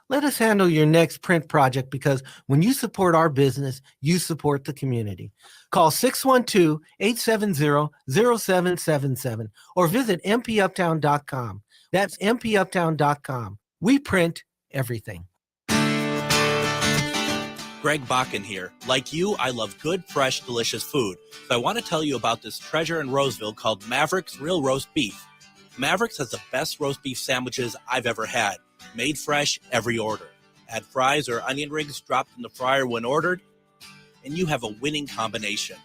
Let us handle your next print project because when you support our business, you support the community. Call 612-870-0777 or visit mpuptown.com. That's mpuptown.com. We print everything. Greg Bakun here. Like you, I love good, fresh, delicious food. So I want to tell you about this treasure in Roseville called Maverick's Real Roast Beef. Maverick's has the best roast beef sandwiches I've ever had. Made fresh every order. Add fries or onion rings dropped in the fryer when ordered, and you have a winning combination.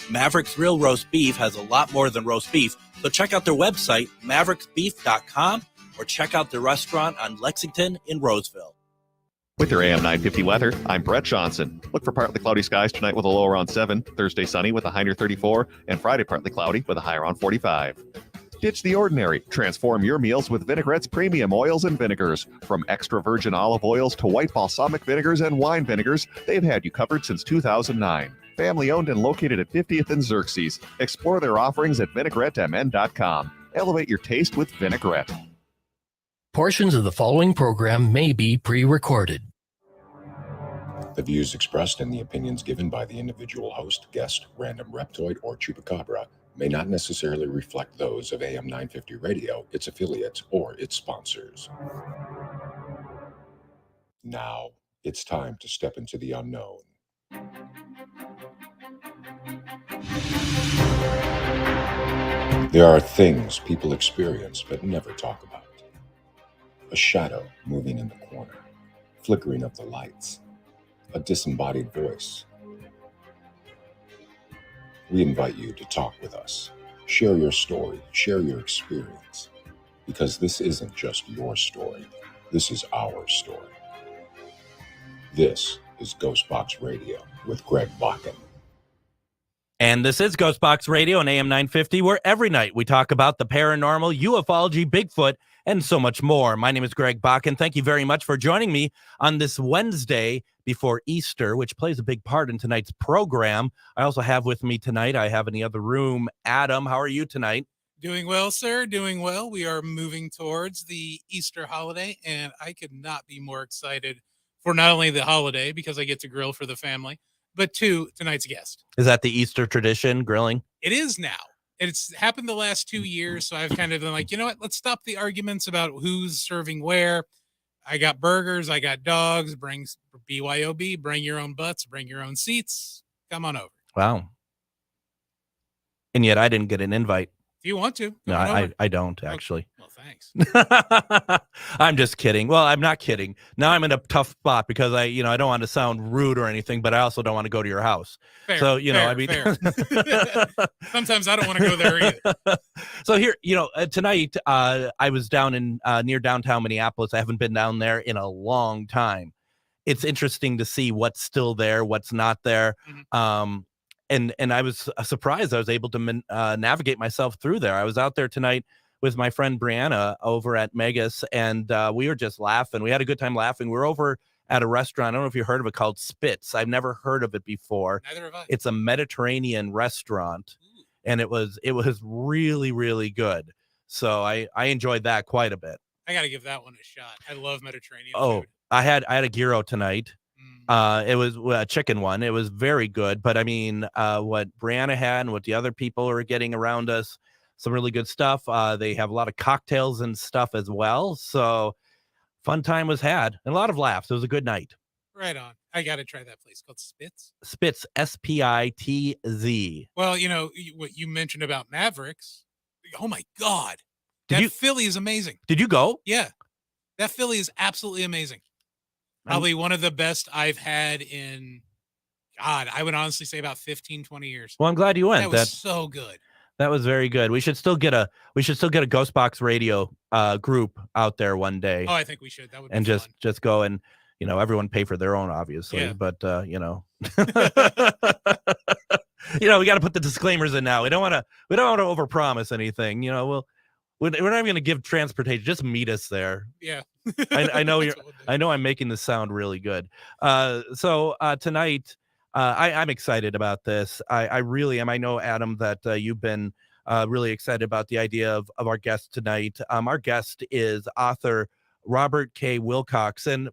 Maverick's Real Roast Beef has a lot more than roast beef, so check out their website, mavericksbeef.com, or check out their restaurant on Lexington in Roseville. With your AM 950 weather, I'm Brett Johnson. Look for partly cloudy skies tonight with a low around 7, Thursday sunny with a high near 34, and Friday partly cloudy with a high around 45. Ditch the ordinary. Transform your meals with Vinaigrette's premium oils and vinegars. From extra virgin olive oils to white balsamic vinegars and wine vinegars, they've had you covered since 2009. Family owned and located at 50th and Xerxes. Explore their offerings at vinaigrettemn.com. Elevate your taste with Vinaigrette. Portions of the following program may be pre-recorded. The views expressed and the opinions given by the individual host, guest, random reptoid, or chupacabra may not necessarily reflect those of AM 950 Radio, its affiliates, or its sponsors. Now, it's time to step into the unknown. There are things people experience but never talk about. A shadow moving in the corner, flickering of the lights, a disembodied voice. We invite you to talk with us. Share your story, share your experience, because this isn't just your story. This is our story. This is GhostBox Radio with Greg Bakun. And this is GhostBox Radio on AM 950, where every night we talk about the paranormal, ufology, Bigfoot, and so much more. My name is Greg Bakun. Thank you very much for joining me on this Wednesday before Easter, which plays a big part in tonight's program. I also have with me tonight, I have in the other room, Adam. How are you tonight? Doing well, sir. Doing well. We are moving towards the Easter holiday, and I could not be more excited for not only the holiday, because I get to grill for the family, but tonight's guest. Is that the Easter tradition, grilling? It is now. It's happened the last 2 years, so I've kind of been like, you know what? Let's stop the arguments about who's serving where. I got burgers. I got dogs. Bring BYOB. Bring your own butts. Bring your own seats. Come on over. Wow. And yet I didn't get an invite. If you want to. No, I don't, actually. Well, thanks. I'm just kidding. Well, I'm not kidding. Now I'm in a tough spot because I don't want to sound rude or anything, but I also don't want to go to your house. Fair, so, fair. Sometimes I don't want to go there either. So here, tonight I was down in near downtown Minneapolis. I haven't been down there in a long time. It's interesting to see what's still there, what's not there. Mm-hmm. And I was surprised I was able to navigate myself through there. I was out there tonight with my friend Brianna over at Megas, and we were just laughing. We had a good time laughing. We were over at a restaurant. I don't know if you heard of it, called Spitz. I've never heard of it before. Neither have I. It's a Mediterranean restaurant, and it was really, really good. So I enjoyed that quite a bit. I got to give that one a shot. I love Mediterranean food. I had a gyro tonight. It was a chicken one. It was very good. But I mean, what Brianna had and what the other people are getting around us, some really good stuff. They have a lot of cocktails and stuff as well. So fun time was had and a lot of laughs. It was a good night. Right on. I got to try that place called Spitz. Spitz, S-P-I-T-Z. Well, what you mentioned about Mavericks. Oh my God. That Philly is amazing. Did you go? Yeah. That Philly is absolutely amazing. Probably one of the best I've had in, God, I would honestly say about 15, 20 years. Well, I'm glad you went. That was so good. That was very good. We should still get a GhostBox Radio group out there one day. Oh, I think we should. That would be fun. just go and, everyone pay for their own, obviously. Yeah. But, we got to put the disclaimers in now. We don't want to overpromise anything. We're not even going to give transportation. Just meet us there. Yeah. I know I'm making this sound really good. So tonight, I'm excited about this. I really am. I know, Adam, that you've been really excited about the idea of our guest tonight. Our guest is author Robert K. Wilcox. And,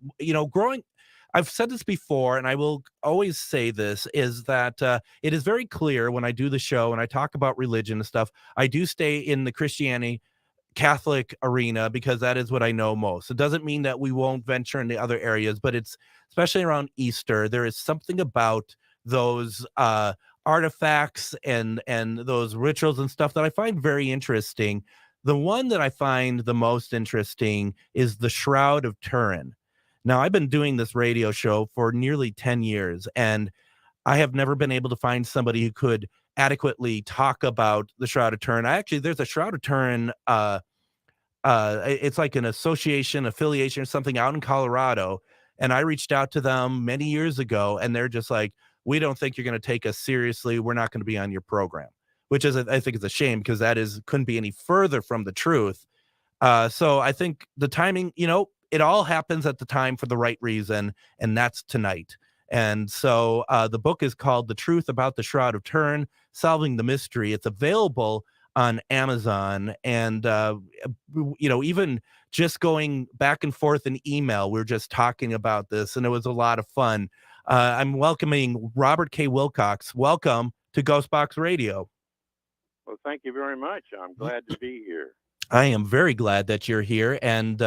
I've said this before, and I will always say this, is that it is very clear when I do the show and I talk about religion and stuff, I do stay in the Christianity Catholic arena because that is what I know most. It doesn't mean that we won't venture into other areas, but it's especially around Easter, there is something about those artifacts and those rituals and stuff that I find very interesting. The one that I find the most interesting is the Shroud of Turin. Now, I've been doing this radio show for nearly 10 years, and I have never been able to find somebody who could adequately talk about the Shroud of Turin. There's a Shroud of Turin, it's like an affiliation or something out in Colorado, and I reached out to them many years ago, and they're just like, we don't think you're going to take us seriously. We're not going to be on your program, which is, I think, is a shame because couldn't be any further from the truth. So I think the timing, it all happens at the time for the right reason, and that's tonight. And so the book is called The Truth About the Shroud of Turin, Solving the Mystery. It's available on Amazon. And, even just going back and forth in email, we were just talking about this, and it was a lot of fun. I'm welcoming Robert K. Wilcox. Welcome to GhostBox Radio. Well, thank you very much. I'm glad to be here. I am very glad that you're here. And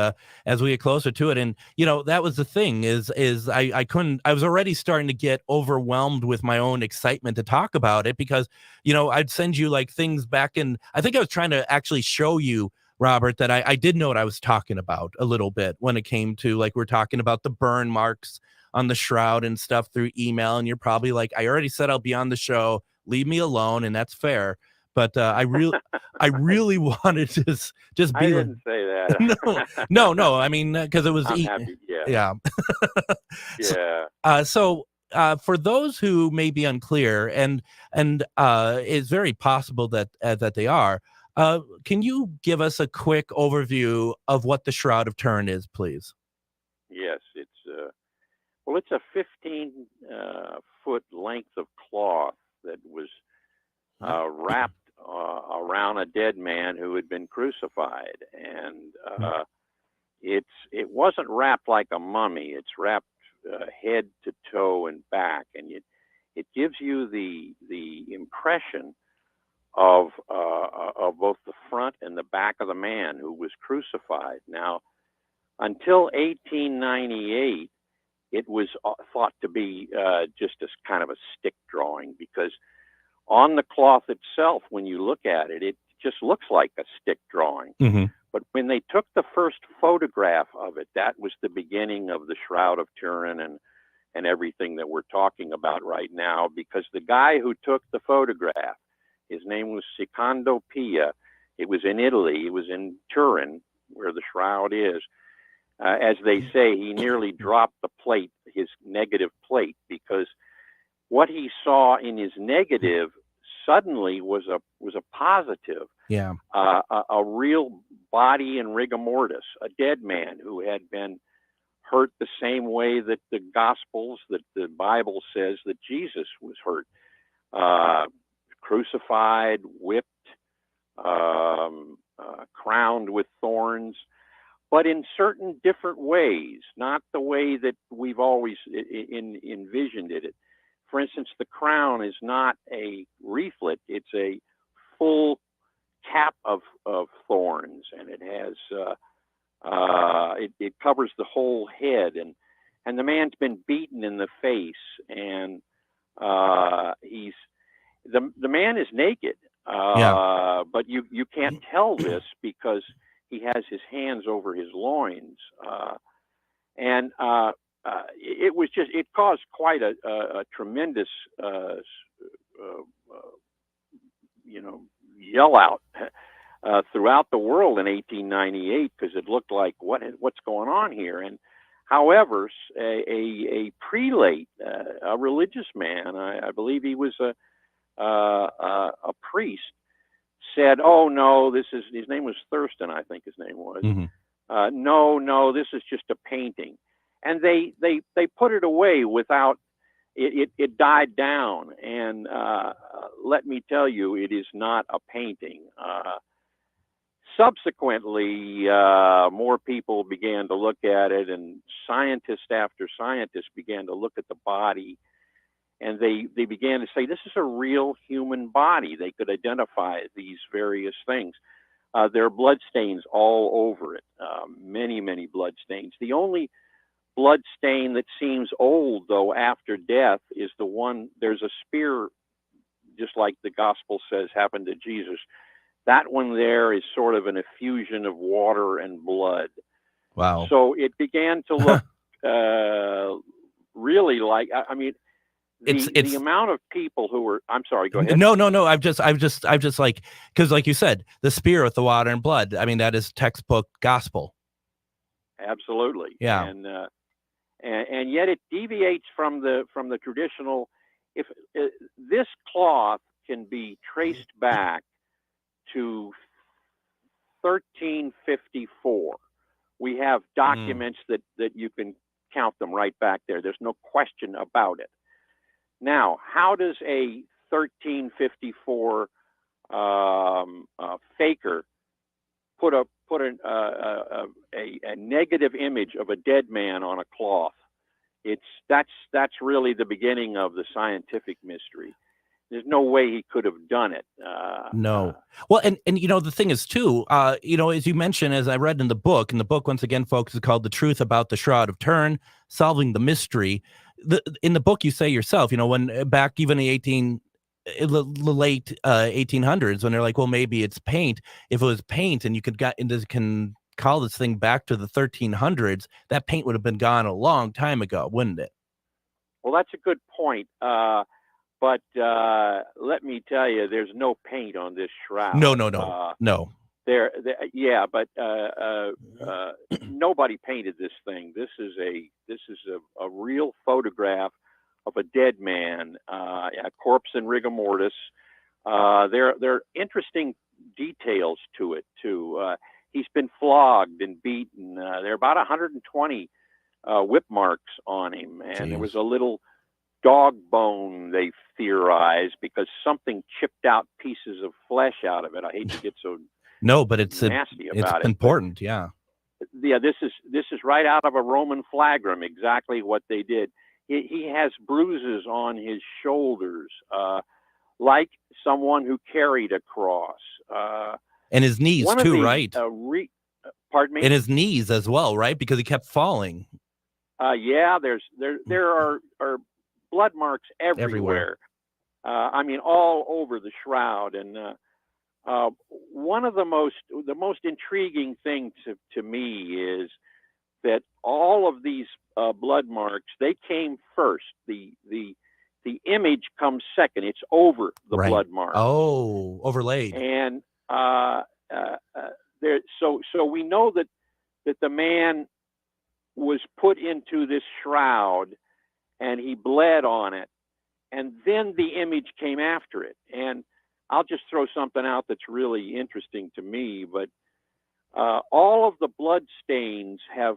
as we get closer to it, and that was the thing is I was already starting to get overwhelmed with my own excitement to talk about it because, I'd send you like things back in, I think I was trying to actually show you, Robert, that I did know what I was talking about a little bit when it came to, like, we're talking about the burn marks on the shroud and stuff through email. And you're probably like, I already said I'll be on the show. Leave me alone. And that's fair. But I really wanted to just be. I didn't say that. No. I mean, because it was. I'm happy. Yeah. Yeah. So for those who may be unclear, and it's very possible that they are, can you give us a quick overview of what the Shroud of Turin is, please? Yes, it's a 15-foot length of cloth that was wrapped around a dead man who had been crucified, and it wasn't wrapped like a mummy. It's wrapped head to toe and back, and it gives you the impression of both the front and the back of the man who was crucified. Now, until 1898, it was thought to be just as kind of a stick drawing, because on the cloth itself, when you look at it, it just looks like a stick drawing. Mm-hmm. But when they took the first photograph of it, that was the beginning of the Shroud of Turin and everything that we're talking about right now, because the guy who took the photograph, his name was Secondo Pia. It was in Italy. It was in Turin, where the shroud is. As they say, he nearly dropped the plate, his negative plate, because what he saw in his negative suddenly was a positive. Yeah. A real body in rigor mortis, a dead man who had been hurt the same way that the Gospels, that the Bible says that Jesus was hurt. Crucified, whipped, crowned with thorns, but in certain different ways, not the way that we've always envisioned it. For instance, the crown is not a wreathlet, it's a full cap of thorns, and it has it covers the whole head, and the man's been beaten in the face, and the man is naked, but you can't tell this because he has his hands over his loins, and it caused quite a tremendous yell out throughout the world in 1898, because it looked like what's going on here. And however, a prelate, a religious man, I believe he was a priest, said, "Oh no, his name was Thurston, I think his name was. Mm-hmm. No, this is just a painting." And they put it away without it died down. And let me tell you, it is not a painting. subsequently, more people began to look at it, and scientist after scientist began to look at the body, and they began to say, this is a real human body. They could identify these various things. There are blood stains all over it, many, many blood stains. The only blood stain that seems old, though, after death is the one, there's a spear, just like the gospel says happened to Jesus. That one there is sort of an effusion of water and blood. Wow. So it began to look really like, I mean, the amount of people who were, I'm sorry, go ahead. No. I've just like, because like you said, the spear with the water and blood, I mean, that is textbook gospel. Absolutely. Yeah. And yet it deviates from the traditional. If this cloth can be traced back to 1354, we have documents that you can count them right back there. There's no question about it. Now, how does a 1354 faker put a negative image of a dead man on a cloth? That's really the beginning of the scientific mystery. There's no way he could have done it. No. Well, and the thing is too, as you mentioned, as I read in the book, once again, folks, is called The Truth About the Shroud of Turin, Solving the Mystery. In the book, you say yourself, when back even the late 1800s, when they're like, well, maybe it's paint. If it was paint and you can call this thing back to the 1300s, that paint would have been gone a long time ago, wouldn't it? Well, that's a good point. But let me tell you, there's no paint on this shroud. No. But nobody painted this thing. This is a real photograph of a dead man, a corpse in rigor mortis. There are interesting details to it too. He's been flogged and beaten. There are about 120 whip marks on him, and there was a little dog bone, they theorize, because something chipped out pieces of flesh out of it. I hate to get so but it's nasty about it. Important, but, yeah. This is right out of a Roman flagrum, exactly what they did. He has bruises on his shoulders, like someone who carried a cross. And his knees too, right? Pardon me? And his knees as well, right? Because he kept falling. There are blood marks everywhere. I mean, all over the shroud. And one of the most intriguing thing to me is that all of these blood marks, they came first. The image comes second. It's over the blood mark. Oh, overlaid. And so we know that the man was put into this shroud and he bled on it, and then the image came after it. And I'll just throw something out that's really interesting to me, but all of the blood stains have,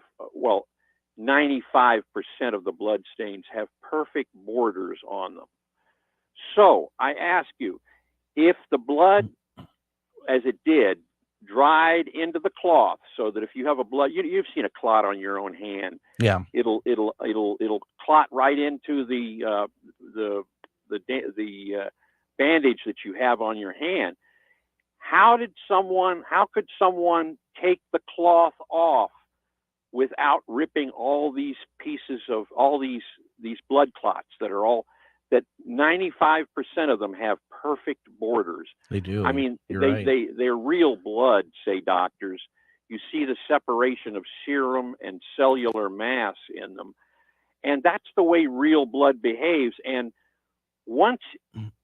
95% of the blood stains have perfect borders on them. So I ask you, if the blood, as it did, dried into the cloth, so that if you have a blood, you've seen a clot on your own hand. Yeah, it'll clot right into the bandage that you have on your hand. How could someone take the cloth off without ripping all these pieces of all these blood clots that 95% of them have perfect borders? They do. I mean, they're real blood, say doctors. You see the separation of serum and cellular mass in them. And that's the way real blood behaves. And once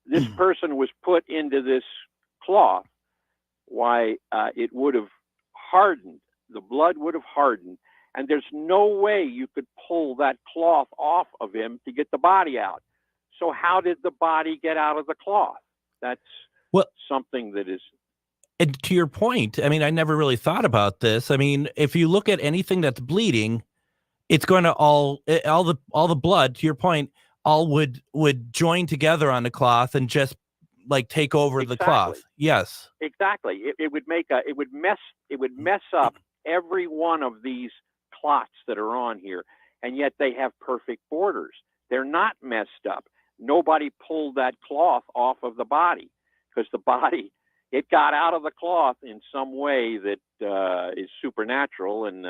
this person was put into this cloth, it would have hardened. The blood would have hardened. And there's no way you could pull that cloth off of him to get the body out. So how did the body get out of the cloth? That's something that is. And to your point, I mean, I never really thought about this. I mean, if you look at anything that's bleeding, it's going to all the blood, to your point, all would join together on the cloth and just like take over the cloth. Exactly. Yes. Exactly. It would mess up every one of these clots that are on here, and yet they have perfect borders. They're not messed up. Nobody pulled that cloth off of the body, because the body, it got out of the cloth in some way that is supernatural, and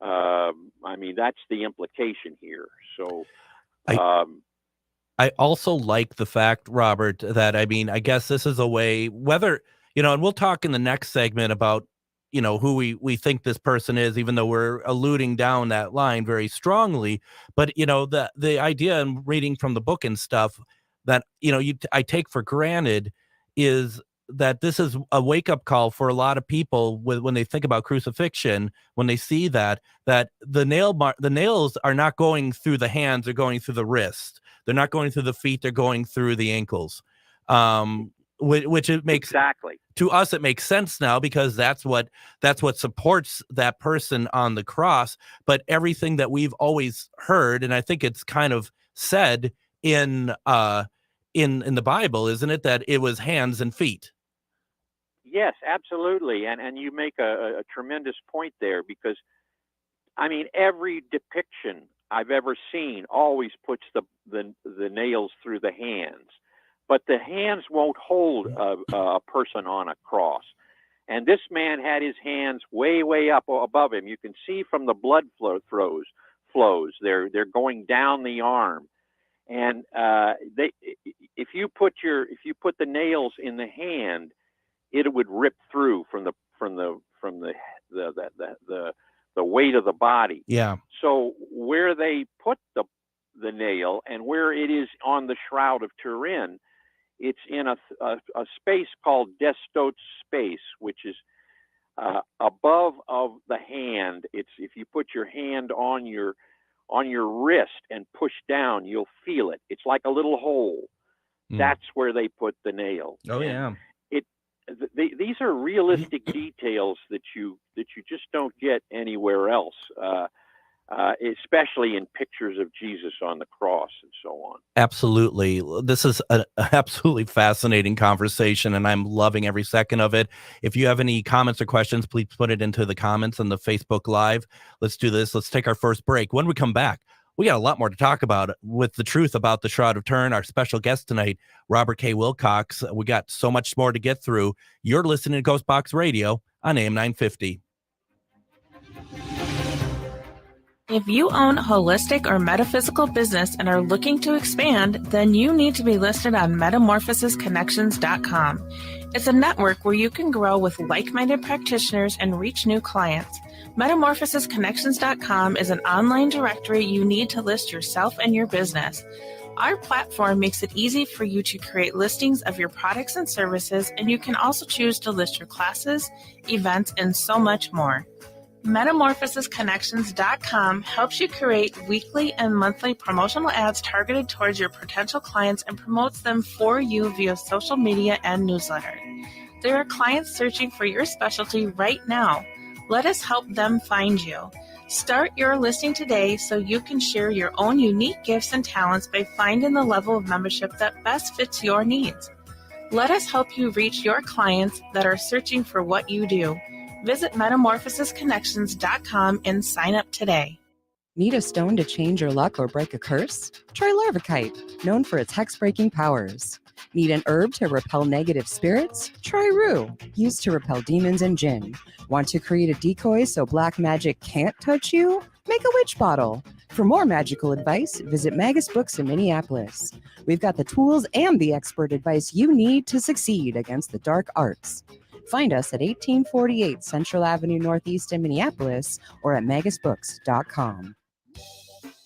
I mean, that's the implication here. So I also like the fact, Robert, that, I mean, I guess this is a way, whether, and we'll talk in the next segment about, who we think this person is, even though we're alluding down that line very strongly. But, the idea in reading from the book and stuff that, I take for granted is that this is a wake-up call for a lot of people when they think about crucifixion, when they see that the nails are not going through the hands, they're going through the wrist. They're not going through the feet, they're going through the ankles. Which it makes, exactly, to us, it makes sense now, because that's what supports that person on the cross. But everything that we've always heard, and I think it's kind of said in the Bible, isn't it, that it was hands and feet? Yes, absolutely. And you make a tremendous point there, because, I mean, every depiction I've ever seen always puts the nails through the hands. But the hands won't hold a person on a cross. And this man had his hands way, way up above him. You can see from the blood flows. They're going down the arm. And if you put the nails in the hand, it would rip through from the weight of the body. Yeah. So where they put the nail, and where it is on the Shroud of Turin, it's in a space called Destote's space, which is above of the hand. It's, if you put your hand on your wrist and push down, you'll feel it. It's like a little hole. That's where they put the nail. Oh, yeah. These are realistic details that you just don't get anywhere else, especially in pictures of Jesus on the cross and so on. Absolutely. This is an absolutely fascinating conversation, and I'm loving every second of it. If you have any comments or questions, please put it into the comments on the Facebook Live. Let's do this. Let's take our first break. When we come back, we got a lot more to talk about with the truth about the Shroud of Turin. Our special guest tonight, Robert K. Wilcox. We got so much more to get through. You're listening to GhostBox Radio on AM 950. If you own a holistic or metaphysical business and are looking to expand, then you need to be listed on metamorphosisconnections.com. It's a network where you can grow with like-minded practitioners and reach new clients. Metamorphosisconnections.com is an online directory you need to list yourself and your business. Our platform makes it easy for you to create listings of your products and services, and you can also choose to list your classes, events, and so much more. Metamorphosisconnections.com helps you create weekly and monthly promotional ads targeted towards your potential clients and promotes them for you via social media and newsletter. There are clients searching for your specialty right now. Let us help them find you. Start your listing today so you can share your own unique gifts and talents by finding the level of membership that best fits your needs. Let us help you reach your clients that are searching for what you do. Visit metamorphosisconnections.com and sign up today. Need a stone to change your luck or break a curse? Try larvikite, known for its hex-breaking powers. Need an herb to repel negative spirits? Try rue, used to repel demons and jinn. Want to create a decoy so black magic can't touch you? Make a witch bottle. For more magical advice, visit Magus Books in Minneapolis. We've got the tools and the expert advice you need to succeed against the dark arts. Find us at 1848 Central Avenue Northeast in Minneapolis or at magusbooks.com.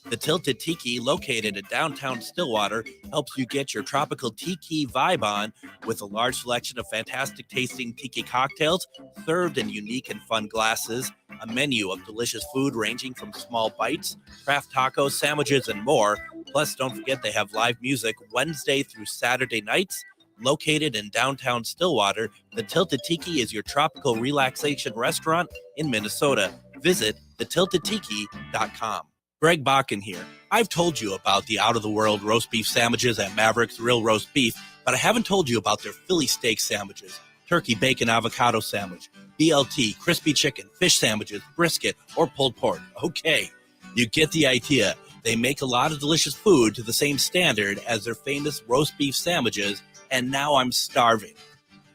The Tilted Tiki, located in downtown Stillwater, helps you get your tropical tiki vibe on with a large selection of fantastic tasting tiki cocktails served in unique and fun glasses, a menu of delicious food ranging from small bites, craft tacos, sandwiches, and more. Plus, don't forget they have live music Wednesday through Saturday nights. Located in downtown Stillwater, the Tilted Tiki is your tropical relaxation restaurant in Minnesota. Visit thetiltedtiki.com. Greg Bakun here. I've told you about the out-of-the-world roast beef sandwiches at Maverick's Real Roast Beef But I haven't told you about their Philly steak sandwiches, turkey, bacon, avocado sandwich, BLT, crispy chicken, fish sandwiches, brisket, or pulled pork. Okay, you get the idea. They make a lot of delicious food to the same standard as their famous roast beef sandwiches, and now I'm starving.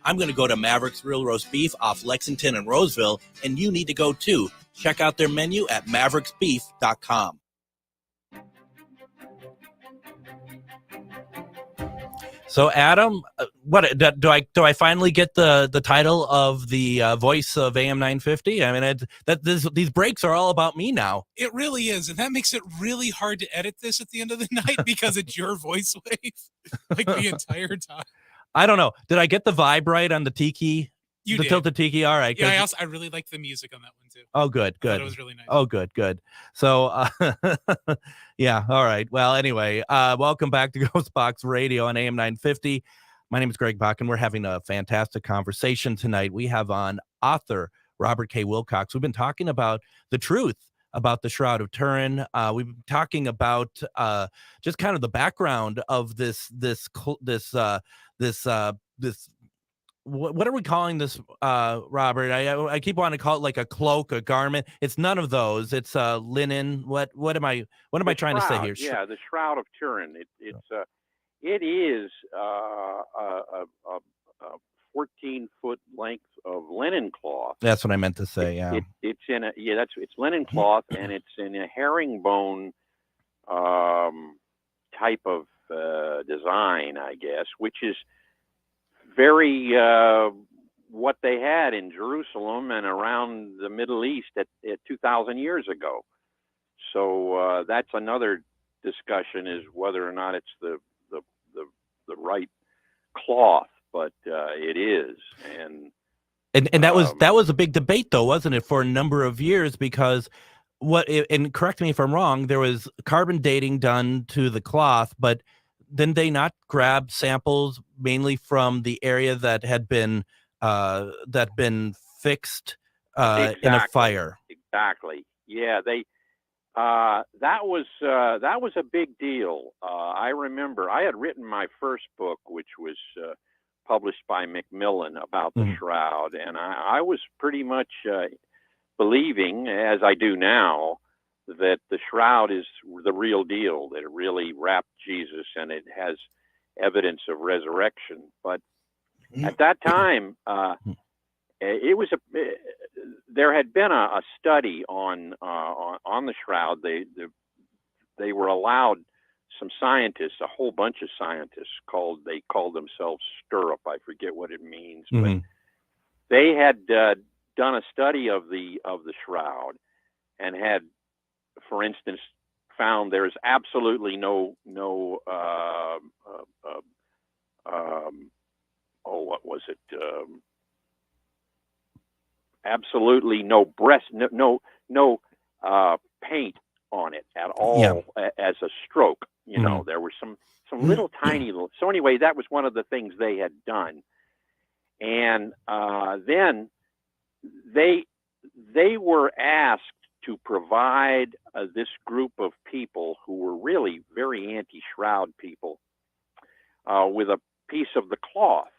I'm going to go to Maverick's Real Roast Beef off Lexington and Roseville, and you need to go too. Check out their menu at mavericksbeef.com. So, Adam, what do I finally get the title of the voice of AM 950? I mean, these breaks are all about me now. It really is, and that makes it really hard to edit this at the end of the night because it's your voice wave like the entire time. I don't know. Did I get the vibe right on the tiki? You the did. Tilted Tiki? All right. Yeah, I really like the music on that one too. Oh, good. I thought it was really nice. Oh, good. So, yeah. All right. Well, anyway, welcome back to GhostBox Radio on AM 950. My name is Greg Bakun. We're having a fantastic conversation tonight. We have on author Robert K. Wilcox. We've been talking about the truth about the Shroud of Turin. We've been talking about just kind of the background of this what are we calling this, Robert? I keep wanting to call it like a cloak, a garment. It's none of those. It's linen. What am I trying to say here? Yeah, the Shroud of Turin. It is a 14-foot length of linen cloth. That's what I meant to say. Yeah, it's linen cloth, and it's in a herringbone type of design, I guess, which is very what they had in Jerusalem and around the Middle East at 2,000 years ago. So that's another discussion, is whether or not it's the right cloth, but it is. And that was a big debate, though, wasn't it, for a number of years? Because and correct me if I'm wrong, there was carbon dating done to the cloth, but didn't they not grab samples mainly from the area that had been fixed in a fire? Exactly. Yeah, that was a big deal. I remember I had written my first book, which was published by Macmillan, about the Shroud, and I was pretty much believing, as I do now, that the Shroud is the real deal, that it really wrapped Jesus and it has evidence of resurrection. But at that time, there had been a study on the Shroud. They were allowed some scientists, a whole bunch of scientists, they called themselves Stirrup. I forget what it means, but they had done a study of the Shroud and had, for instance, found there's absolutely no absolutely no paint on it at all, as a stroke. There were some little tiny little. So anyway, that was one of the things they had done, and then they were asked to provide this group of people who were really very anti-Shroud people with a piece of the cloth.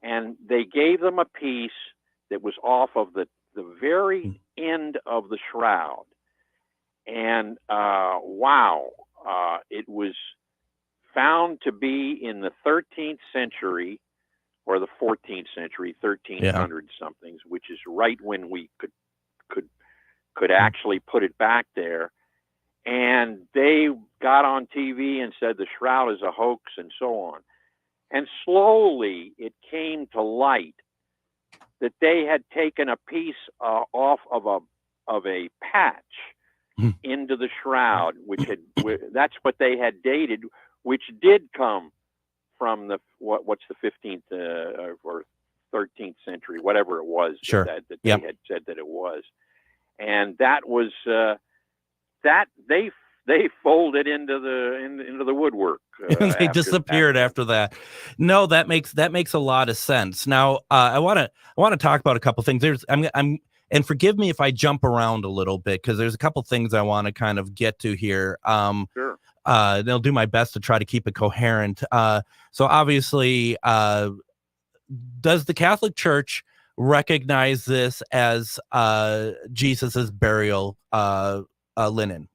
And they gave them a piece that was off of the very end of the Shroud. And it was found to be in the 13th century or the 14th century, 1300 somethings, which is right when we could actually put it back there. And they got on TV and said the Shroud is a hoax and so on. And slowly it came to light that they had taken a piece off of a patch into the Shroud, that's what they had dated, which did come from what's the 15th or 13th century, whatever it was that they had said that it was. And that was that they folded into the woodwork. They disappeared after that. No, that makes a lot of sense. Now, I want to talk about a couple things. And forgive me if I jump around a little bit, because there's a couple things I want to kind of get to here. Sure. they'll do my best to try to keep it coherent. So obviously, does the Catholic Church recognize this as Jesus's burial linen?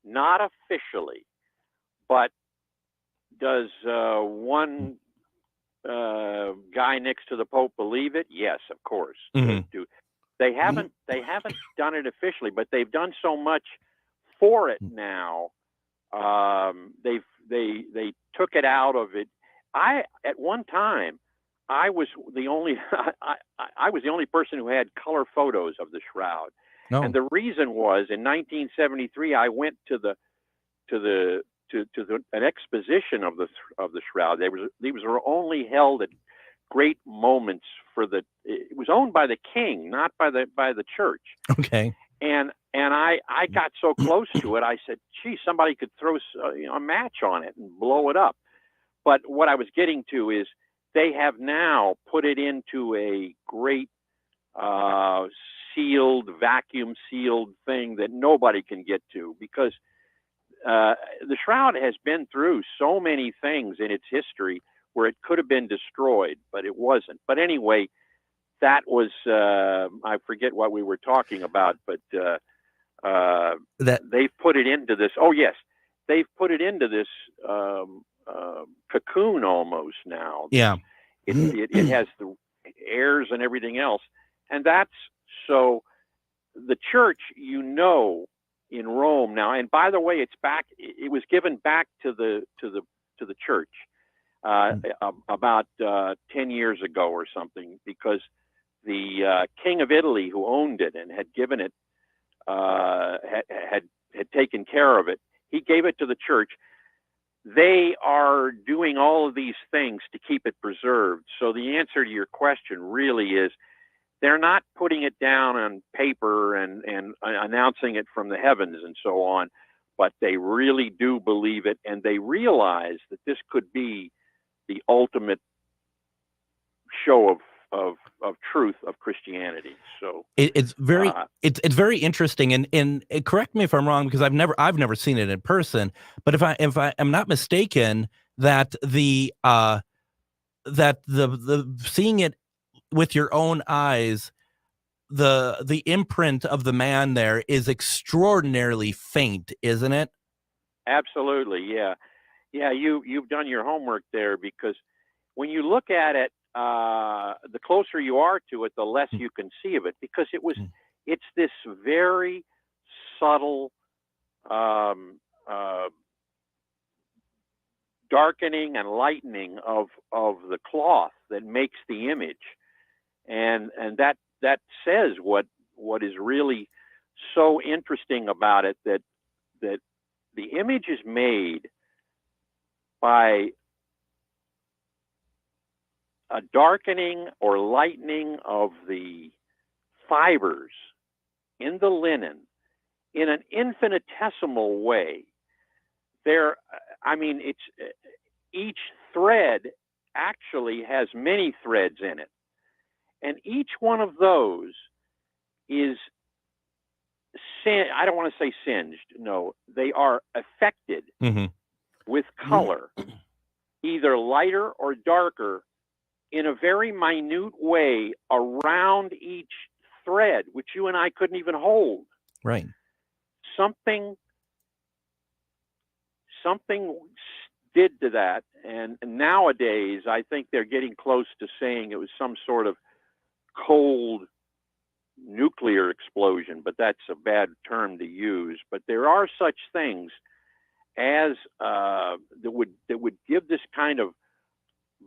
Not officially, but does one guy next to the Pope believe it? Yes, of course. They do. They haven't done it officially, but they've done so much for it now. They took it out of it. At one time, I was the only I was the only person who had color photos of the shroud. No. And the reason was, in 1973, I went to an exposition of the shroud. These were only held at great moments it was owned by the king, not by the church. Okay. And I got so close to it, I said, gee, somebody could throw a match on it and blow it up. But what I was getting to is they have now put it into a great vacuum sealed thing that nobody can get to, because the shroud has been through so many things in its history where it could have been destroyed, but it wasn't. But anyway, that was I forget what we were talking about, but they've put it into this. Oh yes, they've put it into this cocoon almost now. Yeah, it has the airs and everything else, and that's so. The church, in Rome now, and by the way, it's back. It was given back to the church about 10 years ago or something, because the King of Italy, who owned it and had given it, had taken care of it. He gave it to the church. They are doing all of these things to keep it preserved. So the answer to your question really is, they're not putting it down on paper and announcing it from the heavens and so on, but they really do believe it, and they realize that this could be the ultimate show of truth of Christianity. So it's very it's very interesting, and correct me if I'm wrong, because I've never seen it in person, but if I am not mistaken, that the seeing it with your own eyes, the imprint of the man there is extraordinarily faint, isn't it? Absolutely, yeah. You've done your homework there, because when you look at it, the closer you are to it, the less you can see of it, because it's this very subtle darkening and lightening of the cloth that makes the image. And that says what is really so interesting about it, that the image is made by a darkening or lightening of the fibers in the linen in an infinitesimal way. It's each thread actually has many threads in it. And each one of those is, I don't want to say singed. No, they are affected with color, either lighter or darker, in a very minute way around each thread, which you and I couldn't even hold. Right. Something did to that. And nowadays, I think they're getting close to saying it was some sort of cold nuclear explosion, but that's a bad term to use. But there are such things as that would give this kind of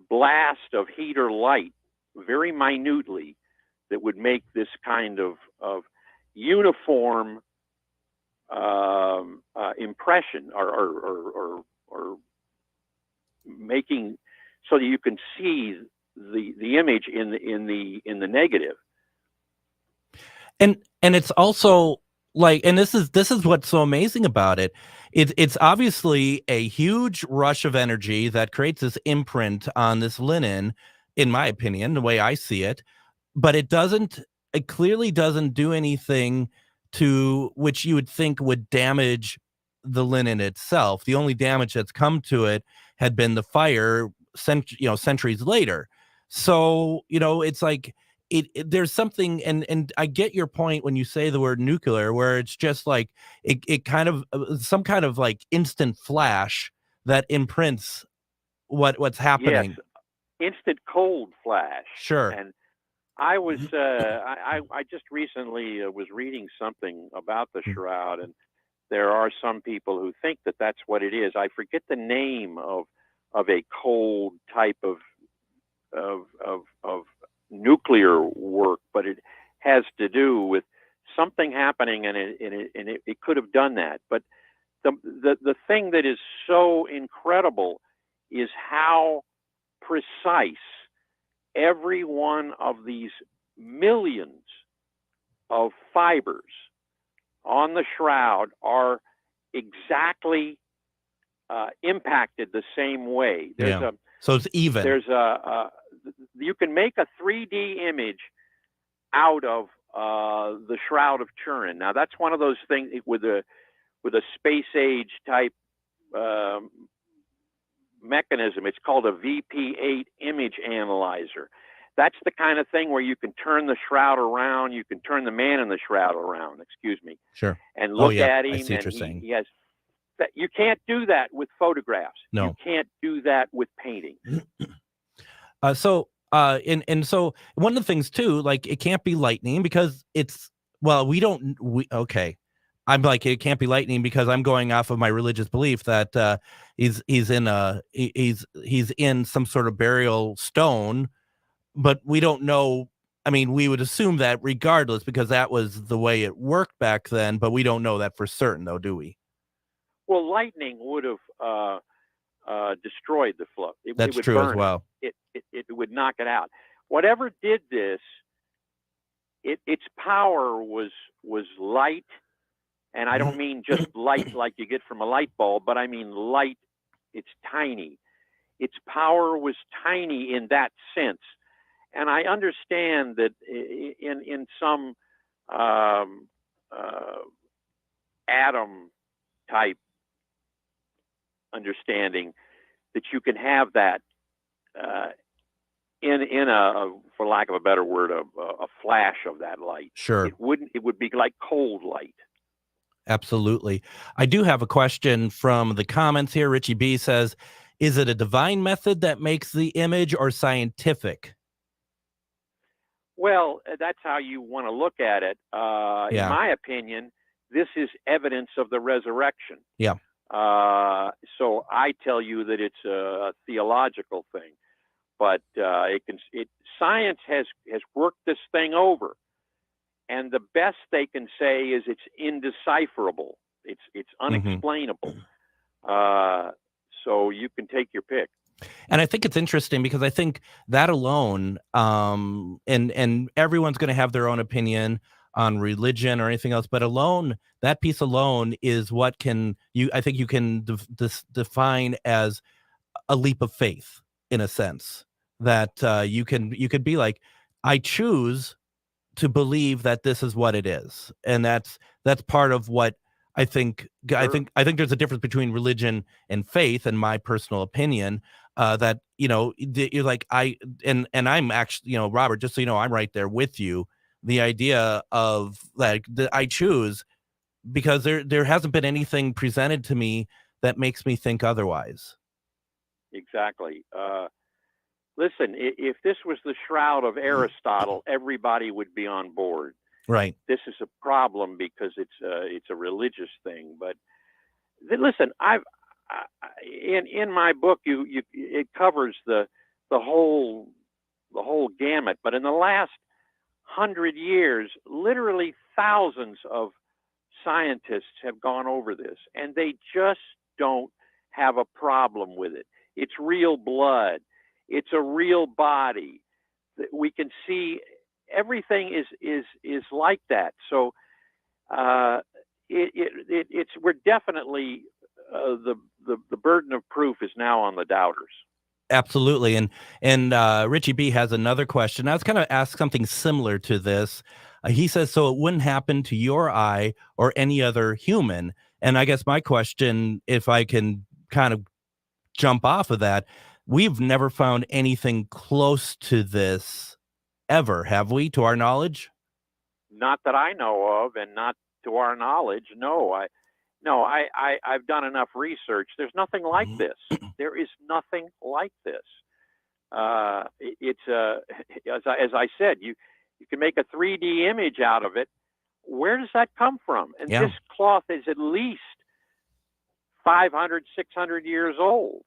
blast of heat or light very minutely, that would make this kind of uniform impression, or making so that you can see the image in the negative. And it's also like, and this is what's so amazing about it. It's obviously a huge rush of energy that creates this imprint on this linen, in my opinion, the way I see it. But it clearly doesn't do anything to which you would think would damage the linen itself. The only damage that's come to it had been the fire centuries later. So, it's like there's something, and I get your point when you say the word nuclear, where it's just like it kind of some kind of like instant flash that imprints what's happening. Yes, instant cold flash. Sure. And I was I just recently was reading something about the shroud, and there are some people who think that that's what it is. I forget the name of a cold type of nuclear work, but it has to do with something happening, and it could have done that. But the thing that is so incredible is how precise every one of these millions of fibers on the shroud are exactly impacted the same way. So it's even. You can make a 3D image out of the Shroud of Turin. Now that's one of those things with a space age type mechanism. It's called a VP8 image analyzer. That's the kind of thing where you can turn the shroud around, you can turn the man in the shroud around, Sure. and look at him. I see what you're and saying. He has that. You can't do that with photographs. No. You can't do that with painting. So one of the things too, like it can't be lightning because I'm like, it can't be lightning because I'm going off of my religious belief that he's in some sort of burial stone, but we don't know. I mean, we would assume that regardless because that was the way it worked back then, but we don't know that for certain, though, do we? Well, lightning would have destroyed the float. That's it would true burn as well. It would knock it out. Whatever did this, its power was light. And I don't mean just light like you get from a light bulb, but I mean light. It's tiny. Its power was tiny in that sense. And I understand that in some atom type understanding that you can have that in a, for lack of a better word, a flash of that light. Sure. It would be like cold light. Absolutely. I do have a question from the comments here. Richie B says, is it a divine method that makes the image or scientific? Well, that's how you want to look at it. In my opinion, this is evidence of the resurrection. Yeah. So I tell you that it's a theological thing, but science has worked this thing over. And the best they can say is it's indecipherable. It's unexplainable. So you can take your pick. And I think it's interesting because I think that alone, and everyone's going to have their own opinion on religion or anything else, but that piece alone is what I think you can define as a leap of faith in a sense that you could be like, I choose to believe that this is what it is. And that's part of what I think. Sure. I think there's a difference between religion and faith, in my personal opinion, that, you're like, and I'm actually, Robert, just so you know, I'm right there with you. The idea of like that I choose because there hasn't been anything presented to me that makes me think otherwise. Exactly. Listen, if this was the Shroud of Aristotle, everybody would be on board. Right. This is a problem because it's a religious thing. But listen, in my book, it covers the whole gamut. But in the last 100 years, literally thousands of scientists have gone over this, and they just don't have a problem with it. It's real blood. It's a real body. We can see everything is like that. So we're definitely the burden of proof is now on the doubters. Absolutely. And Richie B has another question. I was kind of asked something similar to this. He says, so it wouldn't happen to your eye or any other human. And I guess my question, if I can kind of jump off of that, we've never found anything close to this ever, have we, to our knowledge? Not that I know of, and not to our knowledge. No, I've done enough research. There's nothing like this. There is nothing like this. It's as I said, you can make a 3D image out of it. Where does that come from? And this cloth is at least 500, 600 years old.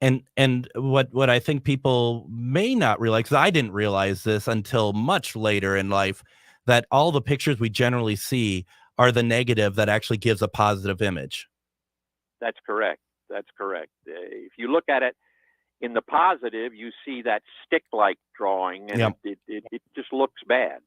And what I think people may not realize, because I didn't realize this until much later in life, that all the pictures we generally see are the negative that actually gives a positive image. That's correct. If you look at it in the positive, you see that stick-like drawing, and it just looks bad.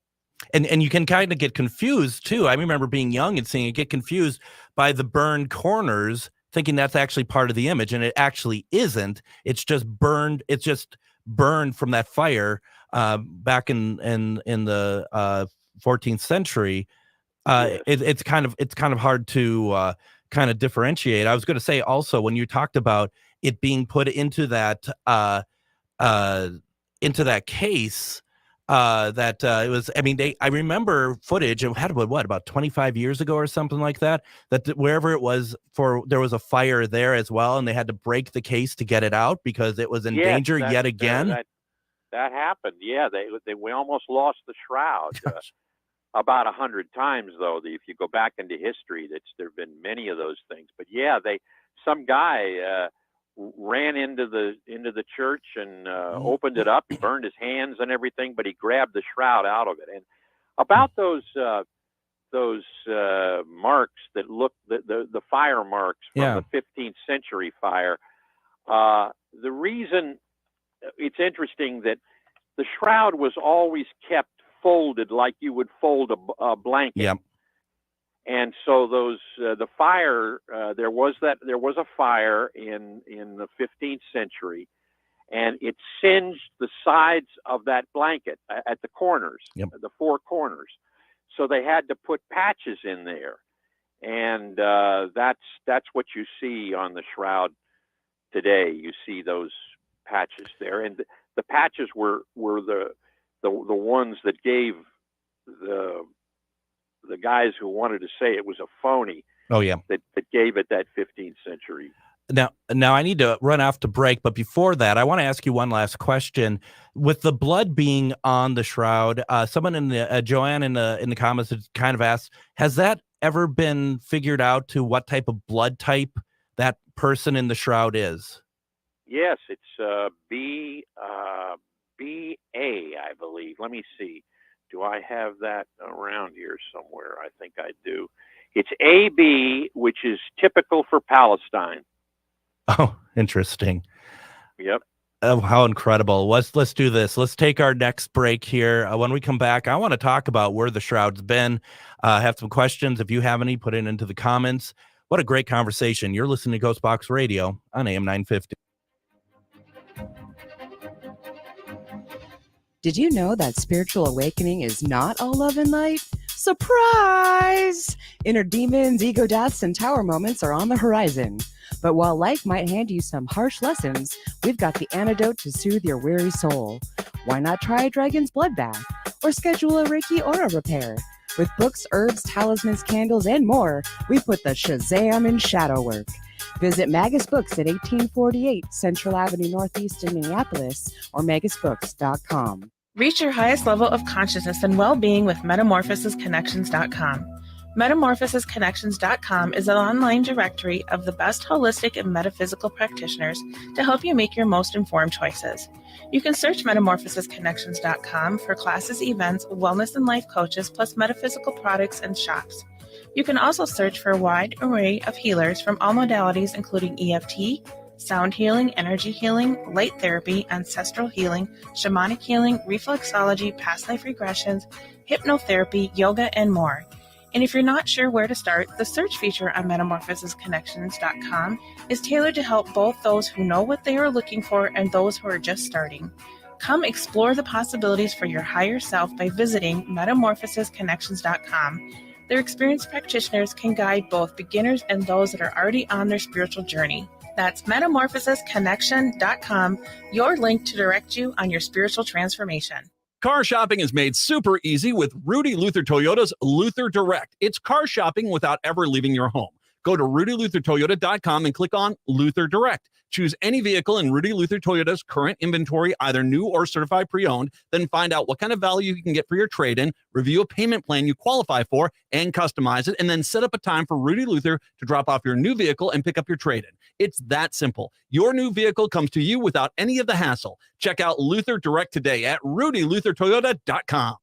And you can kind of get confused too. I remember being young and seeing it, get confused by the burned corners, thinking that's actually part of the image, and it actually isn't. It's just burned. It's just burned from that fire back in the 14th century. It's kind of hard to kind of differentiate. I was going to say also, when you talked about it being put into that case. It was, I mean, I remember footage, it had about 25 years ago or something like that, wherever it was, there was a fire there as well, and they had to break the case to get it out because it was in danger yet again. That happened. Yeah, we almost lost the shroud about 100 times, though. If you go back into history, there have been many of those things. But yeah, some guy ran into the church and opened it up. He burned his hands and everything, but he grabbed the shroud out of it. And about those marks that look, the fire marks from the 15th century fire, the reason it's interesting that the shroud was always kept folded like you would fold a blanket. Yep. And so the fire, there was a fire in the 15th century, and it singed the sides of that blanket at the corners, the four corners. So they had to put patches in there, and that's what you see on the shroud today. You see those patches there, and the patches were the ones that gave the guys who wanted to say it was a phony. Oh yeah, that gave it that 15th century. Now I need to run off to break, but before that, I want to ask you one last question. With the blood being on the shroud, someone in the Joanne in the comments had kind of asked, has that ever been figured out to what type of blood type that person in the shroud is? Yes, it's B A, I believe. Let me see. Do I have that around here somewhere? I think I do. It's AB, which is typical for Palestine. Oh, interesting. Yep. Oh, how incredible. Let's do this. Let's take our next break here. When we come back, I want to talk about where the shroud's been. I have some questions. If you have any, put it into the comments. What a great conversation. You're listening to GhostBox Radio on AM 950. Did you know that spiritual awakening is not all love and light? Surprise! Inner demons, ego deaths, and tower moments are on the horizon. But while life might hand you some harsh lessons, we've got the antidote to soothe your weary soul. Why not try a dragon's blood bath? Or schedule a Reiki aura repair? With books, herbs, talismans, candles, and more, we put the Shazam in shadow work. Visit Magus Books at 1848 Central Avenue Northeast in Minneapolis or magusbooks.com. Reach your highest level of consciousness and well-being with MetamorphosisConnections.com. MetamorphosisConnections.com is an online directory of the best holistic and metaphysical practitioners to help you make your most informed choices. You can search MetamorphosisConnections.com for classes, events, wellness and life coaches, plus metaphysical products and shops. You can also search for a wide array of healers from all modalities, including EFT, sound healing, energy healing, light therapy, ancestral healing, shamanic healing, reflexology, past life regressions, hypnotherapy, yoga, and more. And if you're not sure where to start, the search feature on MetamorphosisConnections.com is tailored to help both those who know what they are looking for and those who are just starting. Come explore the possibilities for your higher self by visiting MetamorphosisConnections.com. Their experienced practitioners can guide both beginners and those that are already on their spiritual journey. That's metamorphosisconnection.com, your link to direct you on your spiritual transformation. Car shopping is made super easy with Rudy Luther Toyota's Luther Direct. It's car shopping without ever leaving your home. Go to rudyluthertoyota.com and click on Luther Direct. Choose any vehicle in Rudy Luther Toyota's current inventory, either new or certified pre-owned, then find out what kind of value you can get for your trade-in, review a payment plan you qualify for, and customize it, and then set up a time for Rudy Luther to drop off your new vehicle and pick up your trade-in. It's that simple. Your new vehicle comes to you without any of the hassle. Check out Luther Direct today at rudyluthertoyota.com.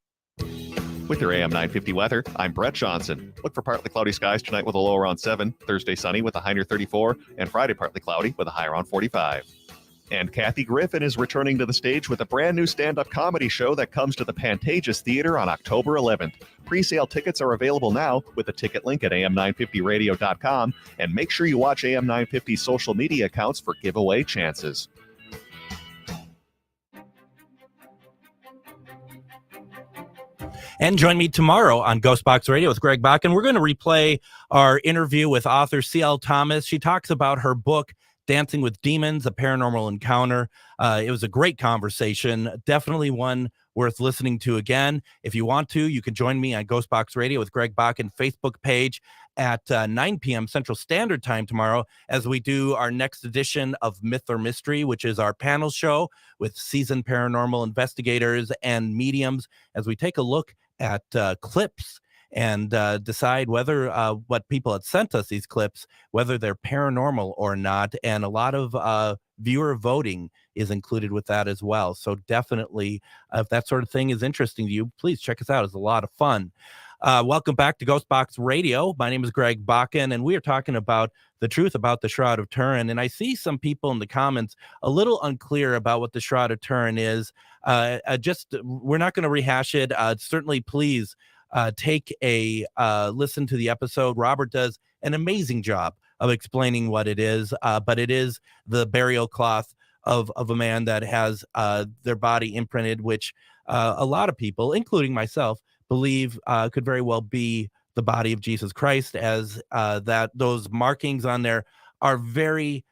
With your AM 950 weather, I'm Brett Johnson. Look for partly cloudy skies tonight with a low around 7, Thursday sunny with a high near 34, and Friday partly cloudy with a high around 45. And Kathy Griffin is returning to the stage with a brand new stand-up comedy show that comes to the Pantages Theater on October 11th. Pre-sale tickets are available now with a ticket link at am950radio.com, and make sure you watch AM 950's social media accounts for giveaway chances. And join me tomorrow on GhostBox Radio with Greg Bakun. We're going to replay our interview with author C.L. Thomas. She talks about her book, Dancing with Demons, A Paranormal Encounter. It was a great conversation, definitely one worth listening to again. If you want to, you can join me on GhostBox Radio with Greg Bakun Facebook page at 9 p.m. Central Standard Time tomorrow as we do our next edition of Myth or Mystery, which is our panel show with seasoned paranormal investigators and mediums as we take a look at clips and decide whether what people had sent us, these clips, whether they're paranormal or not. And a lot of viewer voting is included with that as well. So definitely, if that sort of thing is interesting to you, please check us out. It's a lot of fun. Welcome back to GhostBox Radio. My name is Greg Bakun, and we are talking about the truth about the Shroud of Turin. And I see some people in the comments a little unclear about what the Shroud of Turin is. We're not going to rehash it. Certainly, please take a listen to the episode. Robert does an amazing job of explaining what it is, but it is the burial cloth of a man that has their body imprinted, which a lot of people, including myself, believe could very well be the body of Jesus Christ, as that those markings on there are very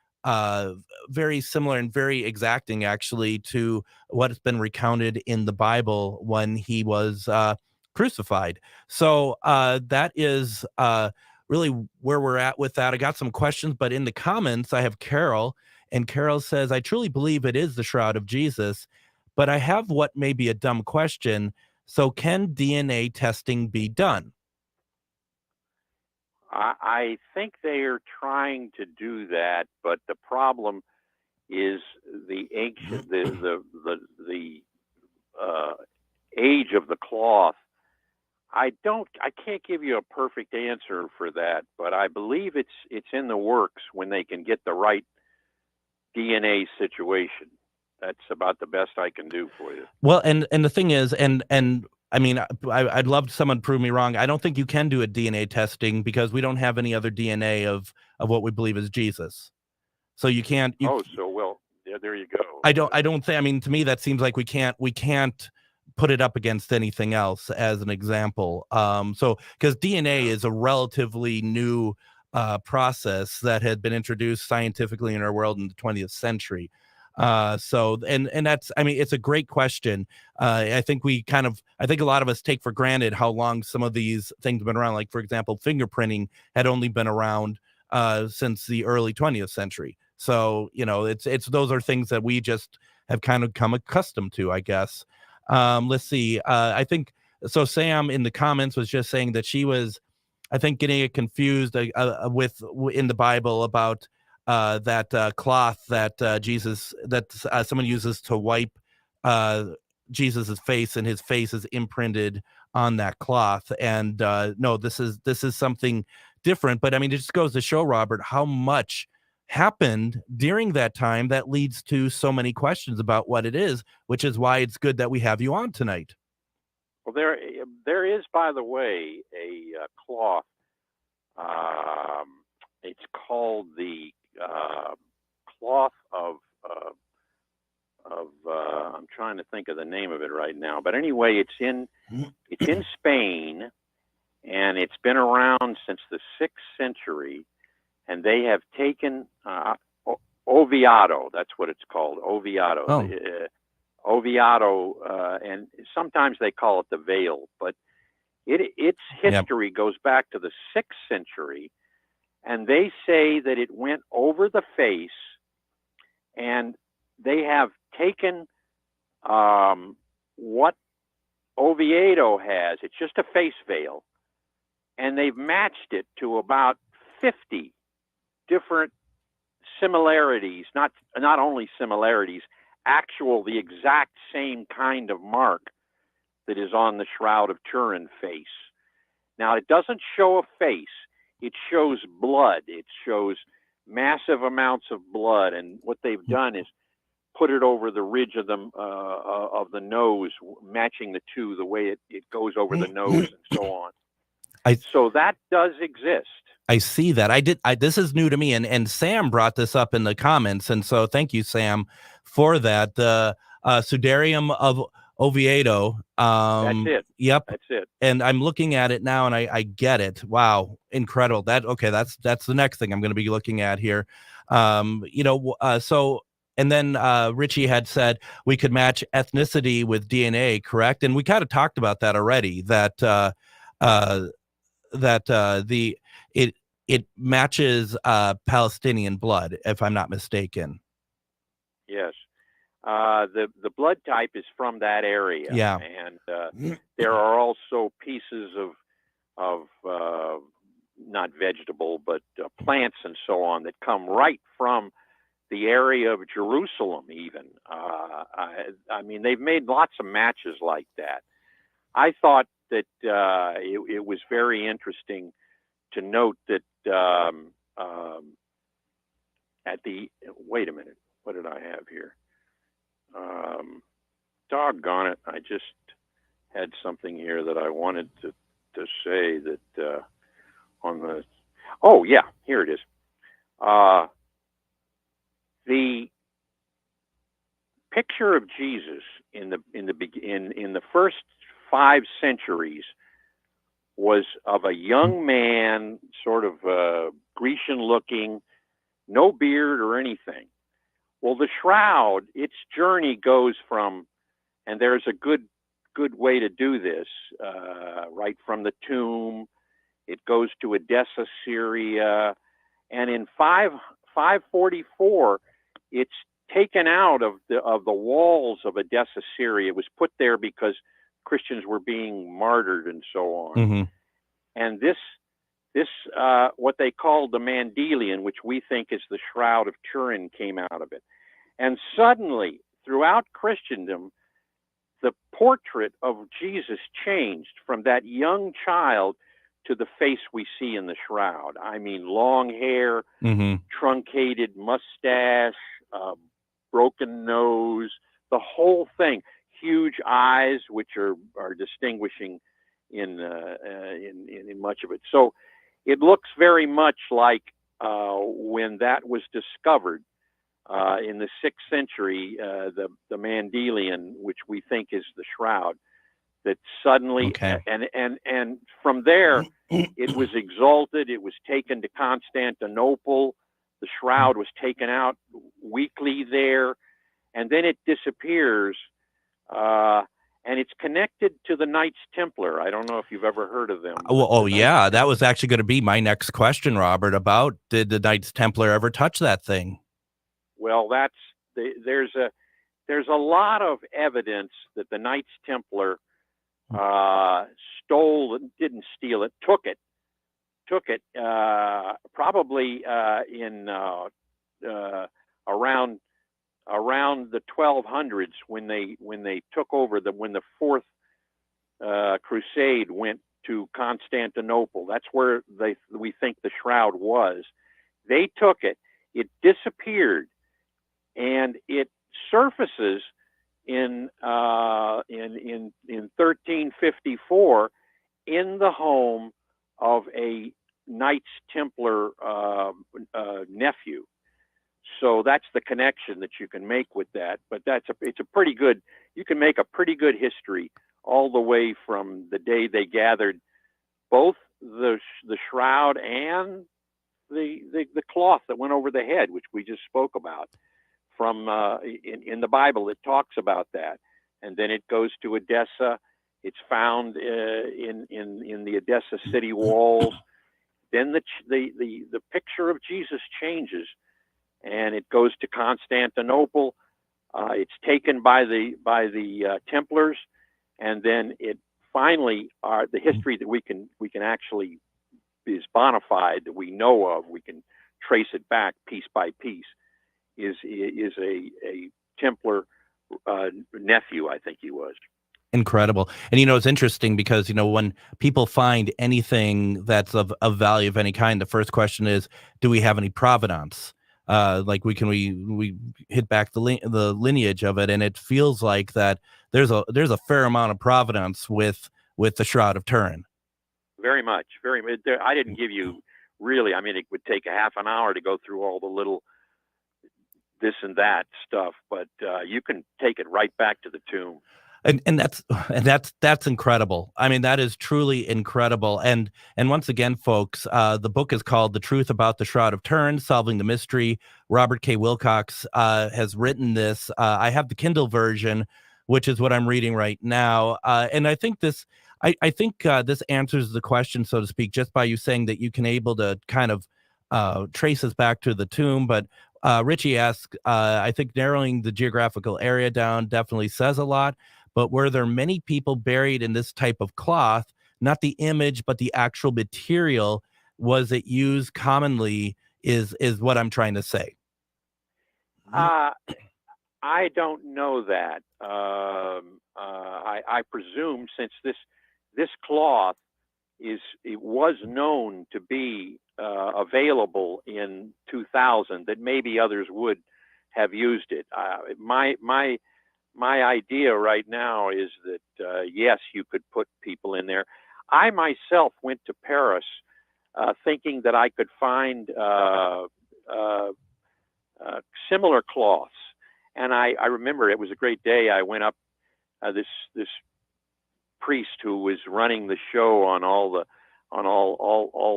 similar and very exacting, actually, to what has been recounted in the Bible when he was crucified. So that is really where we're at with that. I got some questions, but in the comments, I have Carol, and Carol says, I truly believe it is the Shroud of Jesus, but I have what may be a dumb question. So can DNA testing be done? I think they are trying to do that, but the problem is the ancient, the age of the cloth. I can't give you a perfect answer for that, but I believe it's in the works when they can get the right DNA situation. That's about the best I can do for you. Well, and the thing is, and I mean, I'd love someone to prove me wrong. I don't think you can do a DNA testing because we don't have any other DNA of what we believe is Jesus. So you can't. Well, yeah, there you go. I don't think. I mean, to me, that seems like we can't put it up against anything else as an example. So because DNA is a relatively new process that had been introduced scientifically in our world in the 20th century. So that's, I mean, it's a great question. I think a lot of us take for granted how long some of these things have been around. Like, for example, fingerprinting had only been around since the early 20th century. So, it's those are things that we just have kind of come accustomed to, I guess. Let's see. I think so. Sam in the comments was just saying that she was, I think, getting it confused with in the Bible about that cloth that Jesus someone uses to wipe Jesus's face, and his face is imprinted on that cloth. And no, this is something different. But I mean, it just goes to show, Robert, how much happened during that time that leads to so many questions about what it is, which is why it's good that we have you on tonight. Well, there is, by the way, a cloth. It's called the cloth of I'm trying to think of the name of it right now, but anyway, it's in Spain, and it's been around since the 6th century, and they have taken Oviedo, that's what it's called, Oviedo. Oh. Oviedo, and sometimes they call it the Veil, but its history goes back to the 6th century, and they say that it went over the face, and they have taken what Oviedo has. It's just a face veil, and they've matched it to about 50 different similarities, not only similarities, the exact same kind of mark that is on the Shroud of Turin face. Now, it doesn't show a face. It shows blood. It shows massive amounts of blood, and what they've done is put it over the ridge of the nose, matching the two, the way it goes over the nose and so on. So that does exist. I see that. This is new to me, and Sam brought this up in the comments, and so thank you, Sam, for that. The Sudarium of Oviedo. That's it. Yep. That's it. And I'm looking at it now, and I get it. Wow, incredible. That's the next thing I'm going to be looking at here. So. And then Richie had said we could match ethnicity with DNA, correct? And we kind of talked about that already. It matches Palestinian blood, if I'm not mistaken. Yes, the blood type is from that area. Yeah, and there are also pieces of not vegetable but plants and so on that come right from the area of Jerusalem, even. I mean, they've made lots of matches like that. I thought that it was very interesting to note that wait a minute, what did I have here? Doggone it, I just had something here that I wanted to say that here it is. The picture of Jesus in the first 5 centuries was of a young man, sort of Grecian-looking, no beard or anything. Well, the shroud, its journey goes from, and there's a good way to do this, right from the tomb. It goes to Edessa, Syria, and in 544. It's taken out of the walls of Edessa, Syria. It was put there because Christians were being martyred and so on. Mm-hmm. And this what they called the Mandelion, which we think is the Shroud of Turin, came out of it. And suddenly, throughout Christendom, the portrait of Jesus changed from that young child to the face we see in the shroud. I mean, long hair, truncated mustache, broken nose, the whole thing. Huge eyes, which are distinguishing in much of it. So it looks very much like when that was discovered in the 6th century, the Mandelion, which we think is the shroud. That suddenly, and from there, it was exalted. It was taken to Constantinople. The shroud was taken out weekly there, and then it disappears. And it's connected to the Knights Templar. I don't know if you've ever heard of them. Yeah, that was actually going to be my next question, Robert. About did the Knights Templar ever touch that thing? Well, there's a lot of evidence that the Knights Templar didn't steal it, took it probably in around the 1200s when they took over when the Fourth Crusade went to Constantinople. That's where we think the shroud was. They took it. It disappeared, and it surfaces in 1354 in the home of a Knights Templar nephew. So that's the connection that you can make with that. But it's a pretty good. You can make a pretty good history all the way from the day they gathered both the shroud and the cloth that went over the head, which we just spoke about from in the Bible. It talks about that, and then it goes to Edessa. It's found in the Edessa city walls. Then the picture of Jesus changes, and it goes to Constantinople. It's taken by the Templars, and then it finally the history that we can actually is bona fide, that we know of, we can trace it back piece by piece, is a Templar nephew, I think he was. Incredible. And it's interesting because when people find anything that's of value of any kind, the first question is, do we have any provenance? Like we hit back the lineage of it, and it feels like that there's a fair amount of provenance with the Shroud of Turin. Very much. I didn't give you really. I mean, it would take a half an hour to go through all the little this and that stuff, but you can take it right back to the tomb. And that's incredible. I mean, that is truly incredible. And once again, folks, the book is called The Truth About the Shroud of Turin, Solving the Mystery. Robert K. Wilcox has written this. I have the Kindle version, which is what I'm reading right now. And I think this answers the question, so to speak, just by you saying that you can able to kind of trace us back to the tomb. But Richie asks, I think narrowing the geographical area down definitely says a lot. But were there many people buried in this type of cloth? Not the image, but the actual material. Was it used commonly? Is what I'm trying to say. I don't know that. I presume, since this cloth was known to be available in 2000, that maybe others would have used it. My idea right now is that, yes, you could put people in there. I myself went to Paris thinking that I could find similar cloths. And I remember it was a great day. I went up, this priest who was running the show on all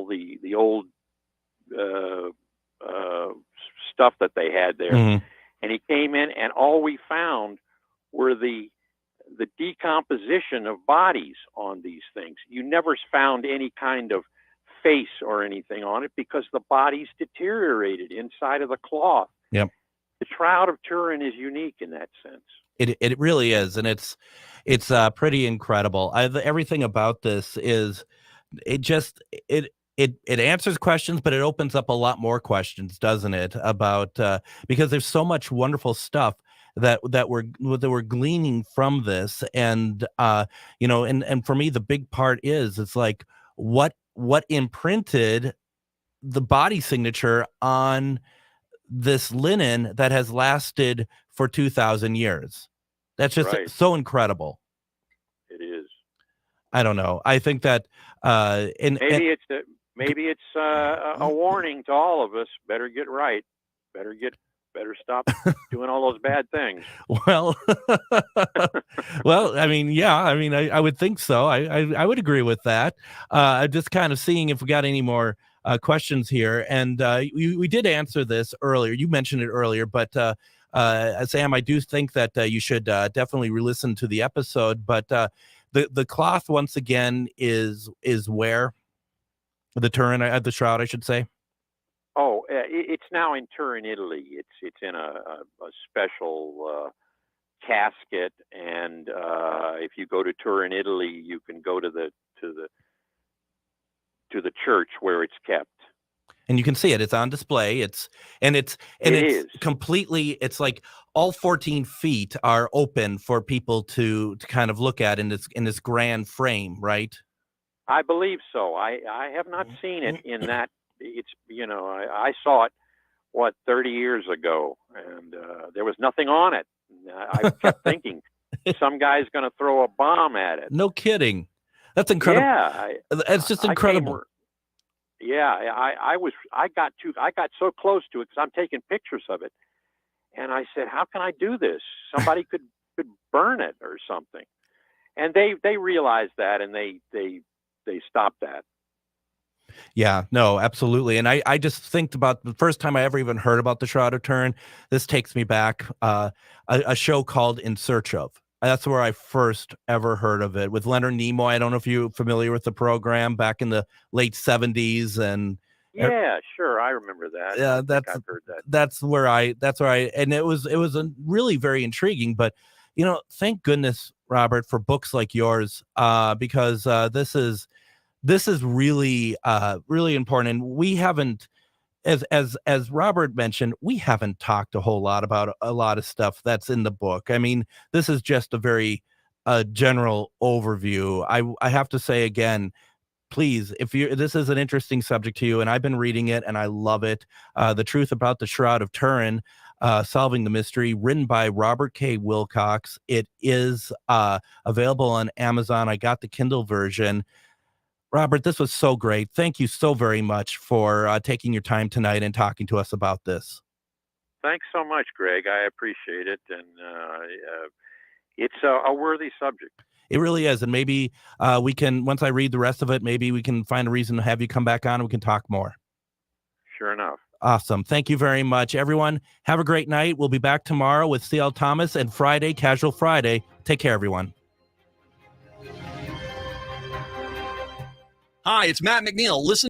the old stuff that they had there. Mm-hmm. And he came in, and all we found were the decomposition of bodies on these things. You never found any kind of face or anything on it because the bodies deteriorated inside of the cloth. Yep. The Shroud of Turin is unique in that sense. It really is, and it's pretty incredible. Everything about this is it answers questions, but it opens up a lot more questions, doesn't it? About because there's so much wonderful stuff that we're gleaning from this, and and for me the big part is it's like what imprinted the body signature on this linen that has lasted for 2,000 years. That's just right. So incredible. It is. I don't know. I think that maybe it's a warning to all of us. Better get right. Better stop doing all those bad things. Well, I mean, yeah, I would think so. I would agree with that. I'm just kind of seeing if we got any more questions here. And we did answer this earlier. You mentioned it earlier, but Sam, I do think that you should definitely re-listen to the episode. But the cloth, once again, is where? The Turin, the Shroud, I should say. Oh, it's now in Turin, Italy. It's in a special casket, and if you go to Turin, Italy, you can go to the church where it's kept. And you can see it. It's on display. It's completely. It's like all 14 feet are open for people to kind of look at in this grand frame, right? I believe so. I have not seen it in that. It's I saw it 30 years ago, and there was nothing on it. I kept thinking some guy's going to throw a bomb at it. No kidding. That's incredible. Yeah, it's just incredible. I got so close to it because I'm taking pictures of it, and I said, how can I do this? Somebody could burn it or something. And they realized that, and they they stopped that. Yeah, no, absolutely. And I just think about the first time I ever even heard about the Shroud of Turin. This takes me back a show called In Search Of. That's where I first ever heard of it with Leonard Nimoy. I don't know if you're familiar with the program back in the late 70s. And Yeah, sure, I remember that. yeah, I've heard that. that's where I, and it was a really very intriguing. But thank goodness, Robert, for books like yours, because this is really really important. And we haven't, as Robert mentioned, we haven't talked a whole lot about a lot of stuff that's in the book. I mean, this is just a very general overview. I have to say again, please, if this is an interesting subject to you, and I've been reading it and I love it, The Truth About the Shroud of Turin, Solving the Mystery, written by Robert K. Wilcox. It is available on Amazon. I got the Kindle version. Robert, this was so great. Thank you so very much for taking your time tonight and talking to us about this. Thanks so much, Greg. I appreciate it, and it's a worthy subject. It really is, and maybe we can, once I read the rest of it, maybe we can find a reason to have you come back on and we can talk more. Sure enough. Awesome. Thank you very much, everyone. Have a great night. We'll be back tomorrow with C.L. Thomas, and Friday, Casual Friday. Take care, everyone. Hi, it's Matt McNeil. Listen